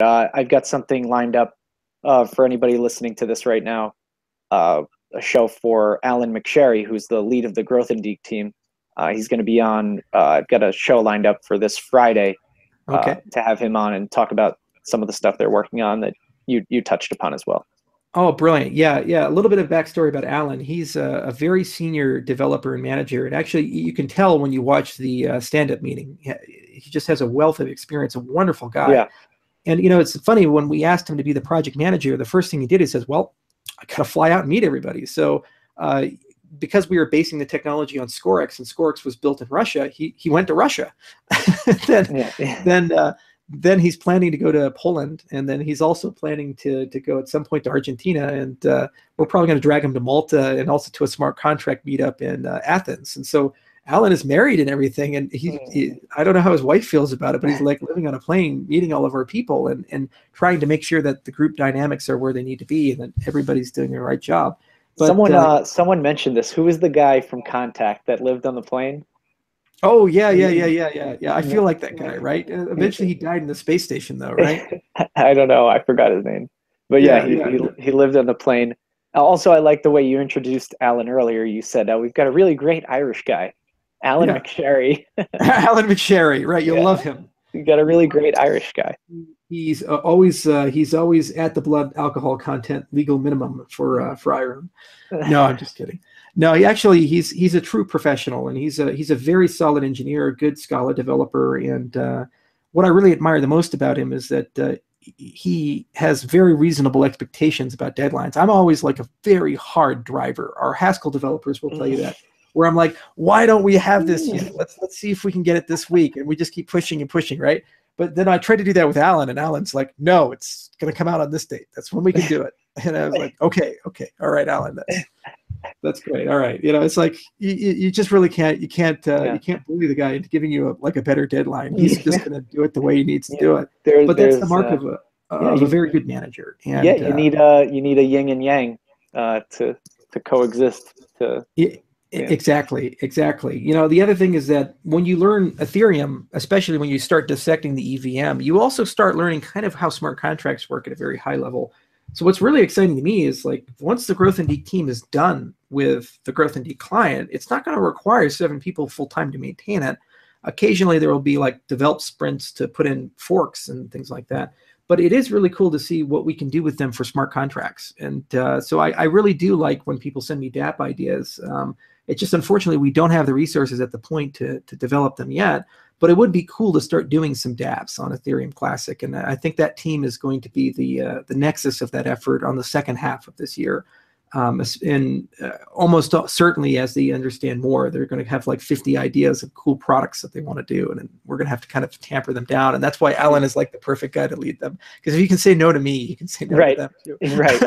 I've got something lined up for anybody listening to this right now. A show for Alan McSherry, who's the lead of the Grothendieck team. He's going to be on. I've got a show lined up for this Friday Okay. to have him on and talk about some of the stuff they're working on that you touched upon as well. Oh, brilliant. Yeah, yeah. A little bit of backstory about Alan. He's a very senior developer and manager. And actually, you can tell when you watch the stand-up meeting. He just has a wealth of experience, a wonderful guy. Yeah. And, it's funny, when we asked him to be the project manager, the first thing he did, he says, well, I got to fly out and meet everybody. So because we were basing the technology on Scorex, and Scorex was built in Russia, he went to Russia. Then he's planning to go to Poland, and then he's also planning to go at some point to Argentina, and we're probably going to drag him to Malta and also to a smart contract meetup in Athens. And so Alan is married and everything, and he I don't know how his wife feels about it, but he's like living on a plane, meeting all of our people, and trying to make sure that the group dynamics are where they need to be and that everybody's doing the right job. But someone mentioned this. Who was the guy from Contact that lived on the plane? oh, yeah. I feel like that guy, right? Eventually he died in the space station, though, right? I don't know. I forgot his name. But yeah, he lived on the plane. Also, I like the way you introduced Alan earlier. You said, we've got a really great Irish guy, Alan McSherry. Alan McSherry, right? You'll love him. You got a really great Irish guy. He's always at the blood alcohol content legal minimum for Ireland. No, I'm just kidding. No, he's a true professional, and he's a very solid engineer, a good Scala developer. And what I really admire the most about him is that he has very reasonable expectations about deadlines. I'm always like a very hard driver. Our Haskell developers will tell you that. Where I'm like, why don't we have this yet? Let's see if we can get it this week, and we just keep pushing and pushing, right? But then I tried to do that with Alan, and Alan's like, no, it's going to come out on this date. That's when we can do it. And I was like, okay, all right, Alan, that's great. All right, it's like you just really can't you can't bully the guy into giving you a better deadline. He's just going to do it the way he needs to do it. But that's the mark of a very good manager. And you need a yin and yang to coexist. Exactly. The other thing is that when you learn Ethereum, especially when you start dissecting the EVM, you also start learning kind of how smart contracts work at a very high level. So what's really exciting to me is, like, once the Grothendieck team is done with the Grothendieck client, it's not going to require 7 people full-time to maintain it. Occasionally there will be like develop sprints to put in forks and things like that. But it is really cool to see what we can do with them for smart contracts. And so I really do like when people send me DApp ideas. It's just, unfortunately, we don't have the resources at the point to develop them yet. But it would be cool to start doing some dApps on Ethereum Classic. And I think that team is going to be the nexus of that effort on the second half of this year. And almost certainly, as they understand more, they're going to have like 50 ideas of cool products that they want to do. And then we're going to have to kind of tamper them down. And that's why Alan is like the perfect guy to lead them. Because if you can say no to me, you can say no to them too. Right.